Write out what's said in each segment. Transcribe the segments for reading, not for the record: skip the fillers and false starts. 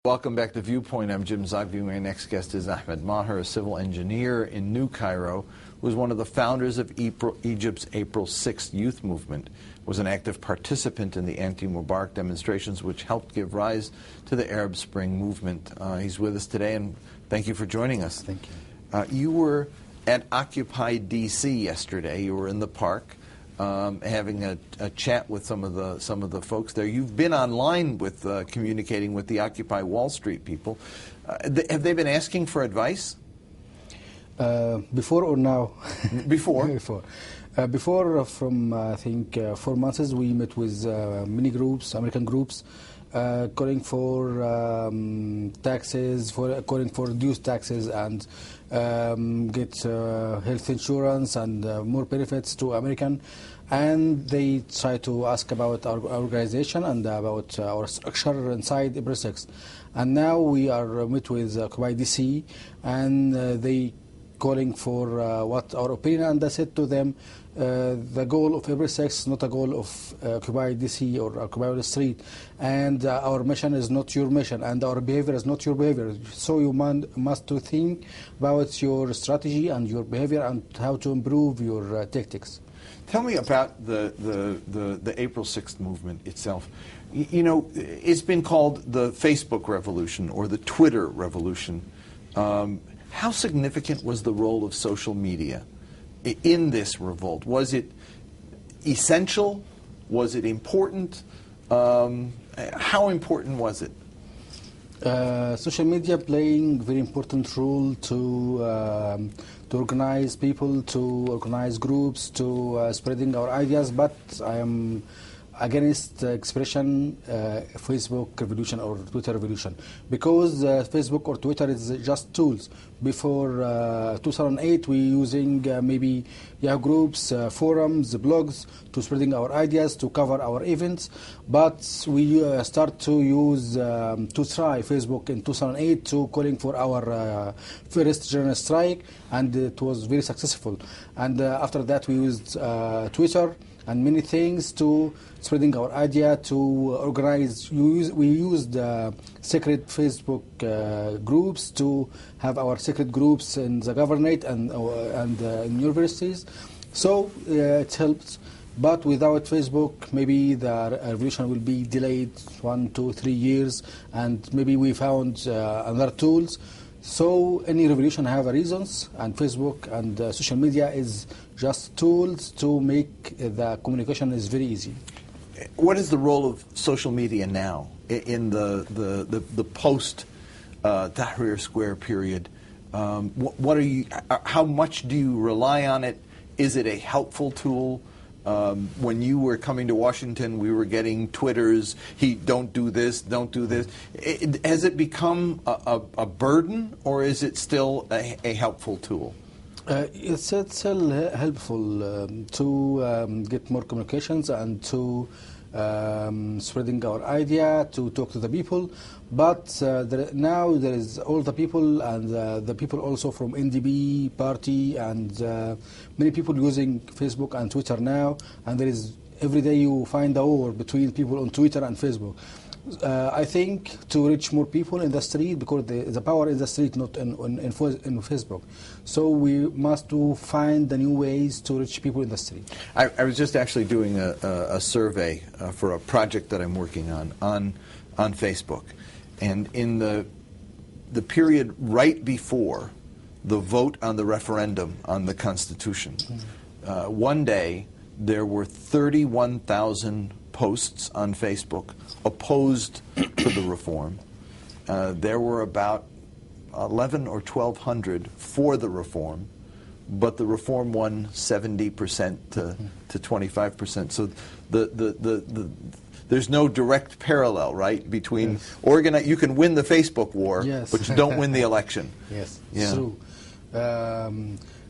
Welcome back to Viewpoint. I'm James Zogby. My next guest is Ahmed Maher, a civil engineer in New Cairo, who was one of the founders of Egypt's April 6th youth movement, was an active participant in the anti-Mubarak demonstrations which helped give rise to the Arab Spring movement. He's with us today, and thank you for joining us. Thank you. You were at Occupy DC yesterday. You were in the park. Having a chat with some of the folks there. You've been online with communicating with the Occupy Wall Street people. Have they been asking for advice? Before or now? Before. Before, from I think 4 months, we met with many groups, American groups, calling for taxes, calling for reduced taxes and get health insurance and more benefits to American. And they try to ask about our organization and about our structure inside April 6th. And now we are met with Occupy DC, and they calling for what our opinion. And I said to them, the goal of April 6th is not a goal of Occupy DC or Occupy Wall Street, and our mission is not your mission, and our behavior is not your behavior. So you must to think about your strategy and your behavior and how to improve your tactics. Tell me about the April 6th movement itself. You know, it's been called the Facebook revolution or the Twitter revolution. How significant was the role of social media in this revolt? Was it essential? Was it important? How important was it? Social media playing very important role to organize people, to organize groups, to spreading our ideas. But I am against the expression Facebook revolution or Twitter revolution, because Facebook or Twitter is just tools. Before 2008, we using maybe Yahoo groups, forums, blogs to spreading our ideas, to cover our events. But we start to use to try Facebook in 2008 to calling for our first general strike, and it was very successful. And after that, we used Twitter and many things to spreading our idea, to organize. We used secret Facebook groups to have our secret groups in the government and in universities. So it helps. But without Facebook, maybe the revolution will be delayed 1, 2, 3 years, and maybe we found other tools. So any revolution have reasons, and Facebook and social media is just tools to make the communication is very easy. What is the role of social media now in the post Tahrir Square period? What are you? How much do you rely on it? Is it a helpful tool? When you were coming to Washington, we were getting Twitters, don't do this, don't do this. Has it become a burden, or is it still a helpful tool? It's still helpful to get more communications and to spreading our idea, to talk to the people. But now there is all the people, and the people also from NDP party, and many people using Facebook and Twitter now. And there is every day you find a war between people on Twitter and Facebook. I think to reach more people in the street, because the power in the street, not in Facebook. So we must find the new ways to reach people in the street. I was just actually doing a survey for a project that I'm working on Facebook. And in the period right before the vote on the referendum on the Constitution, one day there were 31,000 posts on Facebook opposed to the reform. There were about 11 or 1,200 for the reform, but the reform won 70% to 25%. So there's no direct parallel, right, between you can win the Facebook war, but you don't win the election. Yes, it's true.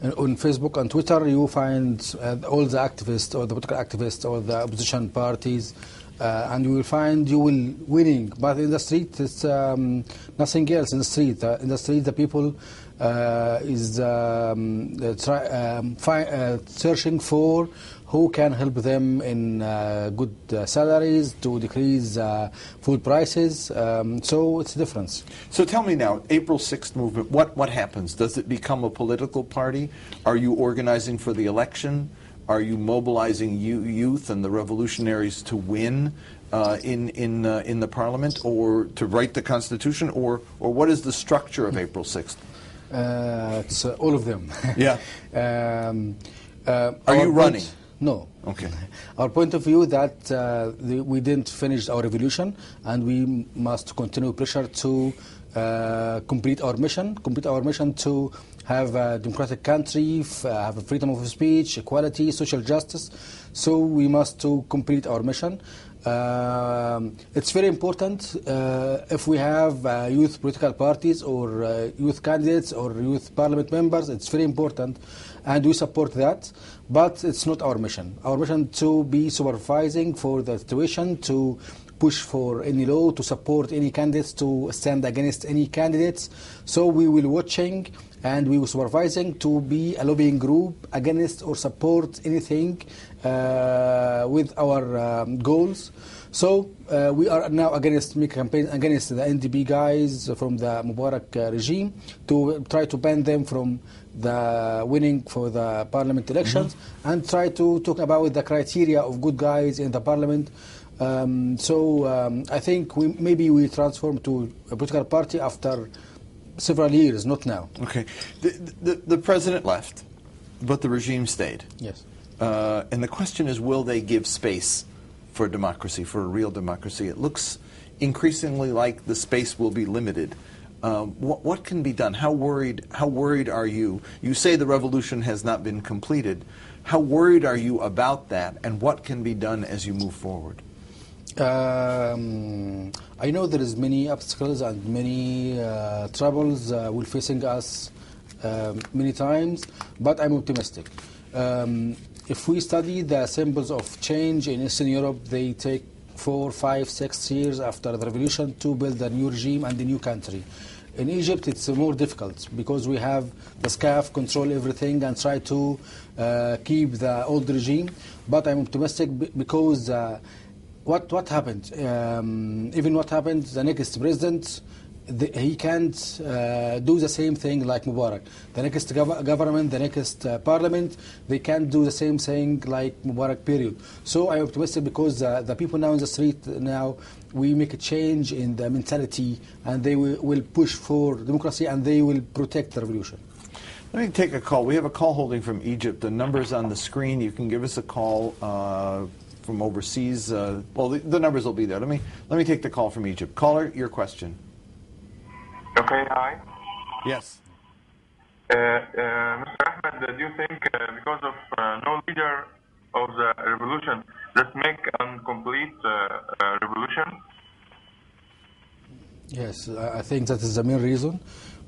On Facebook and Twitter, you find all the activists or the political activists or the opposition parties and you will find you will winning. But in the street, it's nothing else. In the street, the people is searching for who can help them in good salaries to decrease food prices. So it's a difference. So tell me now, April 6th movement, what happens? Does it become a political party? Are you organizing for the election? Are you mobilizing youth and the revolutionaries to win in the parliament, or to write the constitution, or what is the structure of April 6th? It's all of them. Yeah. Are you running? No. Okay. Our point of view that we didn't finish our revolution, and we must continue pressure to complete our mission to have a democratic country, have a freedom of speech, equality, social justice. So we must to complete our mission. It's very important if we have youth political parties or youth candidates or youth parliament members. It's very important, and we support that. But it's not our mission. Our mission to be supervising for the situation, to push for any law, to support any candidates, to stand against any candidates. So we will watching and we will supervising to be a lobbying group against or support anything with our goals. So we are now against make a campaign against the NDP guys from the Mubarak regime to try to ban them from the winning for the parliament elections, and try to talk about the criteria of good guys in the parliament. I think maybe we transform to a political party after several years, not now. Okay. The president left, but the regime stayed. Yes. And the question is, will they give space for democracy, for a real democracy? It looks increasingly like the space will be limited. What can be done? How worried are you? You say the revolution has not been completed. How worried are you about that, and what can be done as you move forward? I know there is many obstacles and many troubles will facing us many times, but I'm optimistic. If we study the symbols of change in Eastern Europe, they take 4, 5, 6 years after the revolution to build a new regime and a new country. In Egypt, it's more difficult because we have the SCAF control everything and try to keep the old regime. But I'm optimistic because what happened? Even what happened, the next president, he can't do the same thing like Mubarak. The next government, the next parliament, they can't do the same thing like Mubarak, period. So I'm optimistic because the people now in the street now, we make a change in the mentality, and they will push for democracy, and they will protect the revolution. Let me take a call. We have a call holding from Egypt. The number's on the screen. You can give us a call from overseas. Well, the numbers will be there. Let me take the call from Egypt. Caller, your question. Okay, hi. Yes. Mr. Ahmed, do you think because of no leader of the revolution, that make an complete revolution? Yes, I think that is the main reason,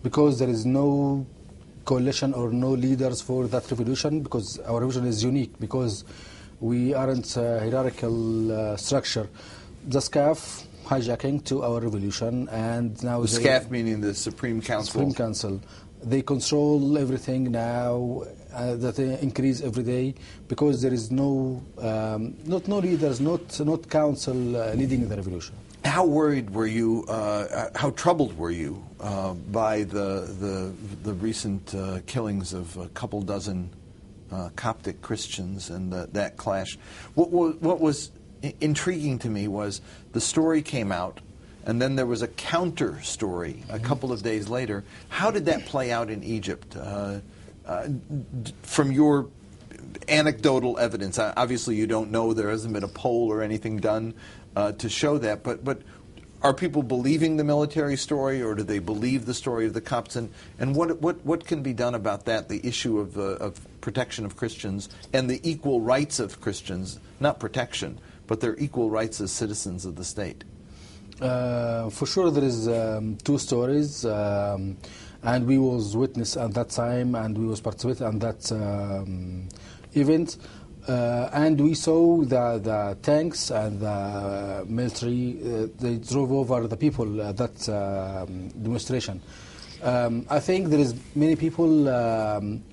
because there is no coalition or no leaders for that revolution, because our revolution is unique, because we aren't a hierarchical structure. The SCAF hijacking to our revolution, and now the SCAF meaning the Supreme Council. Supreme Council. They control everything now. That increase every day because there is no leaders, not council leading the revolution. How worried were you? How troubled were you by the recent killings of a couple dozen Coptic Christians and that clash? What was intriguing to me was the story came out, and then there was a counter story a couple of days later. How did that play out in Egypt? From your anecdotal evidence, obviously you don't know, there hasn't been a poll or anything done to show that, but are people believing the military story, or do they believe the story of the Copts? And what can be done about that, the issue of protection of Christians and the equal rights of Christians, not protection, but their equal rights as citizens of the state? For sure there is two stories, and we was witness at that time, and we was participating on that event. And we saw the tanks and the military, they drove over the people that demonstration. I think there is many people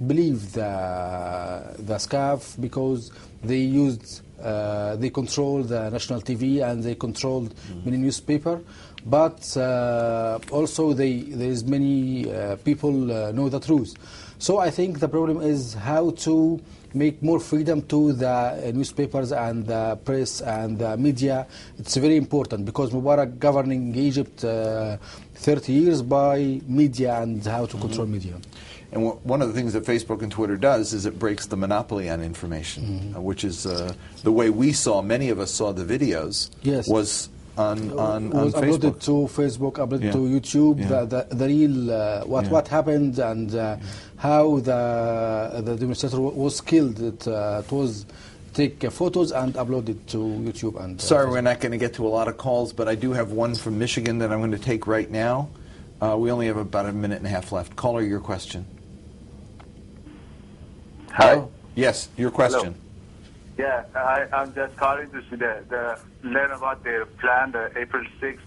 believe the SCAF because they used, they controlled the national TV and they controlled many newspaper. But also there is many people know the truth. So I think the problem is how to make more freedom to the newspapers and the press and the media. It's very important because Mubarak governing Egypt 30 years by media and how to control media. And one of the things that Facebook and Twitter does is it breaks the monopoly on information, which is the way we saw, many of us saw the videos, was on was Facebook. Uploaded to Facebook, uploaded to YouTube, the real, what happened and how the demonstrator was killed. It was take photos and upload it to YouTube. And sorry, we're not going to get to a lot of calls, but I do have one from Michigan that I'm going to take right now. We only have about a minute and a half left. Caller, your question. Hi. Hello? Yes, your question. Hello. Yeah, I'm just calling to see learn about their plan, the April 6th.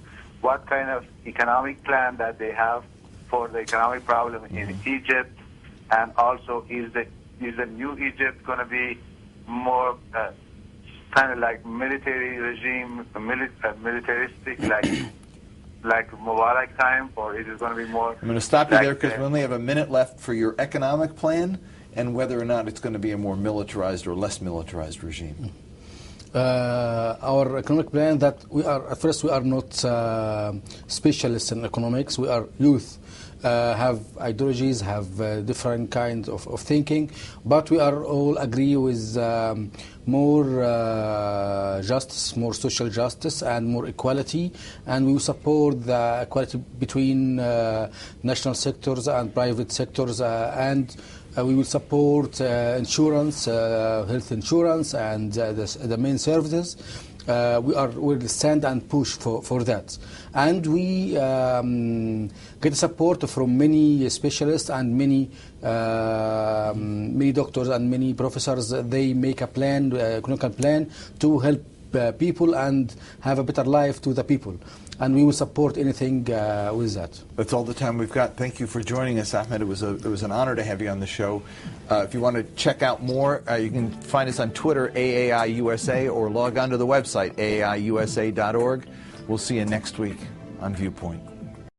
What kind of economic plan that they have for the economic problem in Egypt, and also is the new Egypt going to be more kind of like military regime, militaristic, like Mubarak time, or is it going to be more? I'm going to stop you there because we only have a minute left for your economic plan and whether or not it's going to be a more militarized or less militarized regime. Our economic plan that we are, at first we are not specialists in economics, we are youth. Have ideologies, have different kinds of thinking, but we are all agree with more justice, more social justice and more equality, and we will support the equality between national sectors and private sectors, and we will support insurance, health insurance and the main services. We will stand and push for that, and we get support from many specialists and many doctors and many professors. They make a plan, clinical plan to help people and have a better life to the people, and we will support anything with that. That's all the time we've got. Thank you for joining us, Ahmed. It was an honor to have you on the show. If you want to check out more, you can find us on Twitter, AAI USA, or log on to the website, aaiusa.org. We'll see you next week on Viewpoint.